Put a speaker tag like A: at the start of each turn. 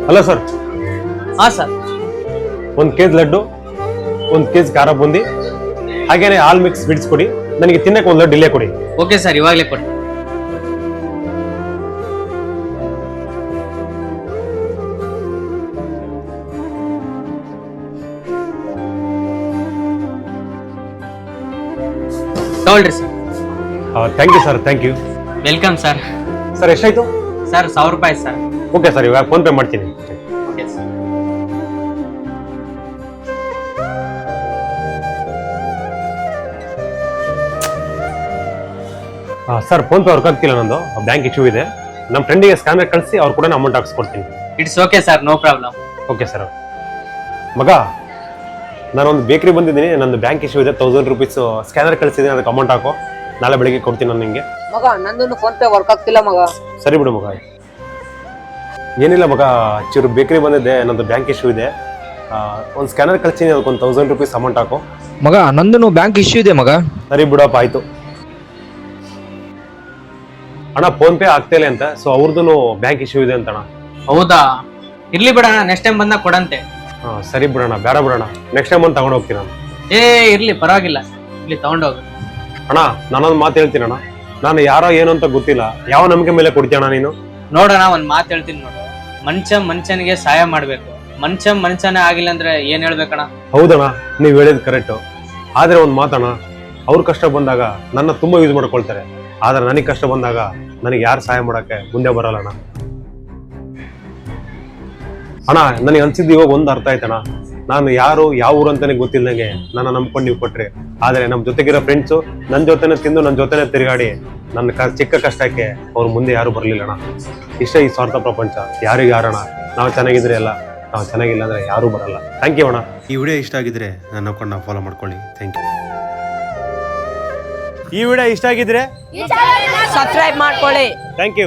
A: ಅಲ್ಲ ಸರ್,
B: ಹಾಂ sir.
A: 1 KG laddu, 1 KG ಖಾರ ಬೂಂದಿ, ಹಾಗೇನೆ ಆಲ್ ಮಿಕ್ಸ್ ಸ್ವೀಟ್ಸ್ ಕೊಡಿ. ನನಗೆ ತಿನ್ನಕ್ಕೆ 1 ಲಡ್ಡು ಇಲ್ಲೇ ಕೊಡಿ.
B: ಓಕೆ ಸರ್, ಇವಾಗಲೇ ಕೊಡಿ. ತಗೊಳ್ರಿ sir.
A: Thank you sir, thank you.
B: Welcome sir.
A: Sir ಎಷ್ಟಾಯ್ತು?
B: ಸರ್ 1000 ರೂಪಾಯಿ ಸರ್.
A: ಓಕೆ ಸರ್, ಇವಾಗ ಫೋನ್ ಪೇ ಮಾಡ್ತೀನಿ.
B: Okay sir.
A: Sir PhonePe work ಆಗ್ತಿಲ್ಲ, ನಂದು ಬ್ಯಾಂಕ್ ಇಶ್ಯೂ ಇದೆ. ನಮ್ಮ ಫ್ರೆಂಡಿಗೆ ಸ್ಕ್ಯಾನರ್ ಕಳಿಸಿ ಅವ್ರು ಕೂಡ ಅಮೌಂಟ್ ಹಾಕ್ಸ್ಕೊಡ್ತೀನಿ.
B: It's okay sir, no problem.
A: Okay sir. ಮಗ, ನಾನೊಂದು ಬೇಕ್ರಿ ಬಂದಿದ್ದೀನಿ, ನಂದು ಬ್ಯಾಂಕ್ ಇಶ್ಯೂ ಇದೆ. 1000 ರೂಪೀಸ್ ಸ್ಕ್ಯಾನರ್ ಕಳಿಸಿದ್ದೀನಿ, ಅದಕ್ಕೆ ಅಮೌಂಟ್ ಹಾಕೋ. ನಾಳೆ ಬೆಳಿಗ್ಗೆ ಕೊಡ್ತೀನಿ ನಾನು ನಿಮಗೆ.
C: ಮಗ ನಂದು ಫೋನ್ ಪೇ ವರ್ಕ್ ಆಗ್ತಿಲ್ಲ ಮಗ.
A: ಸರಿ ಬಿಡು ಮಗ. ಏನಿಲ್ಲ ಮಗ, ಚೂರು ಬೇಕ್ರಿ ಬಂದಿದ್ದೆ, ನಂದು ಬ್ಯಾಂಕ್ ಇಶ್ಯೂ ಇದೆ. ಒಂದು ಸ್ಕ್ಯಾನರ್ ಕಳಿಸ್ತೀನಿ, ಅದಕ್ಕೊಂದು 1000 ರೂಪೀಸ್ ಅಮೌಂಟ್ ಹಾಕೋ.
D: ಮಗ ನಂದು ಬ್ಯಾಂಕ್ ಇಶ್ಯೂ ಇದೆ ಮಗ.
A: ಸರಿ ಬಿಡಪ್ಪ, ಆಯ್ತು. ಅಣ್ಣ ಫೋನ್ ಪೇ ಆಗ್ತಿಲ್ಲ ಅಂತ, ಸೊ ಅವ್ರದ್ದು ಬ್ಯಾಂಕ್ ಇಶ್ಯೂ ಇದೆ ಅಂತಣ್ಣ.
B: ಹೌದಾ, ಇರ್ಲಿ ಬಿಡೋಣ, ನೆಕ್ಸ್ಟ್ ಟೈಮ್ ಬಂದಾಗ ಕೊಡಂತೆ.
A: ಸರಿ ಬಿಡೋಣ, ಬೇಡ ಬಿಡೋಣ, ನೆಕ್ಸ್ಟ್ ಟೈಮ್ ಒಂದು ತಗೊಂಡು ಹೋಗ್ತೀನಿ ನಾನು.
B: ಇರ್ಲಿ ಪರವಾಗಿಲ್ಲ, ಇಲ್ಲಿ ತಗೊಂಡೋಗು.
A: ಅಣ್ಣ ನಾನೊಂದು ಮಾತು ಹೇಳ್ತೀನಿ ಅಣ್ಣ, ನಾನು ಯಾರೋ ಏನು ಅಂತ ಗೊತ್ತಿಲ್ಲ, ಯಾವ ನಂಬಿಕೆ ಮೇಲೆ ಕೊಡ್ತೀಯ ಅಣ್ಣ ನೀನು?
B: ನೋಡೋಣ, ಒಂದ್ ಮಾತು ಹೇಳ್ತೀನಿ ನೋಡು, ಮನುಷ್ಯನಿಗೆ ಸಹಾಯ ಮಾಡ್ಬೇಕು. ಮನುಷ್ಯನೇ ಆಗಿಲ್ಲ ಅಂದ್ರೆ ಏನ್ ಹೇಳ್ಬೇಕಣ್ಣ?
A: ಹೌದಣ್ಣ, ನೀವು ಹೇಳಿದ್ ಕರೆಕ್ಟು. ಆದ್ರೆ ಒಂದು ಮಾತಣ್ಣ, ಅವ್ರ ಕಷ್ಟ ಬಂದಾಗ ನನ್ನ ತುಂಬಾ ಯೂಸ್ ಮಾಡ್ಕೊಳ್ತಾರೆ, ಆದ್ರೆ ನನಗೆ ಕಷ್ಟ ಬಂದಾಗ ನನಗೆ ಯಾರು ಸಹಾಯ ಮಾಡಕ್ಕೆ ಮುಂದೆ ಬರಲ್ಲ ಅಣ್ಣ. ಅಣ್ಣ ನನಗೆ ಅನ್ಸಿದ್ದು ಇವಾಗ ಒಂದು ಅರ್ಥ ಆಯ್ತಣ್ಣ, ನಾನು ಯಾರು ಯಾವ ಊರು ಅಂತಾನೆ ಗೊತ್ತಿಲ್ಲದಂಗೆ ನನ್ನ ನಂಬ್ಕೊಂಡು ನೀವು ಕೊಟ್ರಿ. ಆದ್ರೆ ನಮ್ಮ ಜೊತೆಗಿರೋ ಫ್ರೆಂಡ್ಸು ನನ್ನ ಜೊತೆನೆ ತಿಂದು ನನ್ನ ಜೊತೆನೆ ತಿರುಗಾಡಿ ನನ್ನ ಚಿಕ್ಕ ಕಷ್ಟಕ್ಕೆ ಅವ್ರು ಮುಂದೆ ಯಾರು ಬರಲಿಲ್ಲ ಅಣ್ಣ. ಇಷ್ಟೇ ಈ ಸ್ವಾರ್ಥ ಪ್ರಪಂಚ, ಯಾರಿಗೂ ಯಾರಣ್ಣ. ನಾವು ಚೆನ್ನಾಗಿದ್ರೆ ಎಲ್ಲ, ನಾವು ಚೆನ್ನಾಗಿಲ್ಲ ಅಂದ್ರೆ ಯಾರೂ ಬರಲ್ಲ. ಥ್ಯಾಂಕ್ ಯು ಅಣ್ಣ. ಈ ವಿಡಿಯೋ ಇಷ್ಟ ಆಗಿದ್ರೆ ನನ್ನ ಅಕೌಂಟ್ನ ಫಾಲೋ ಮಾಡ್ಕೊಳ್ಳಿ. Thank you. ಈ ವಿಡಿಯೋ ಇಷ್ಟ ಆಗಿದ್ರೆ
C: ಸಬ್ಸ್ಕ್ರೈಬ್ ಮಾಡ್ಕೊಳ್ಳಿ.
A: Thank you.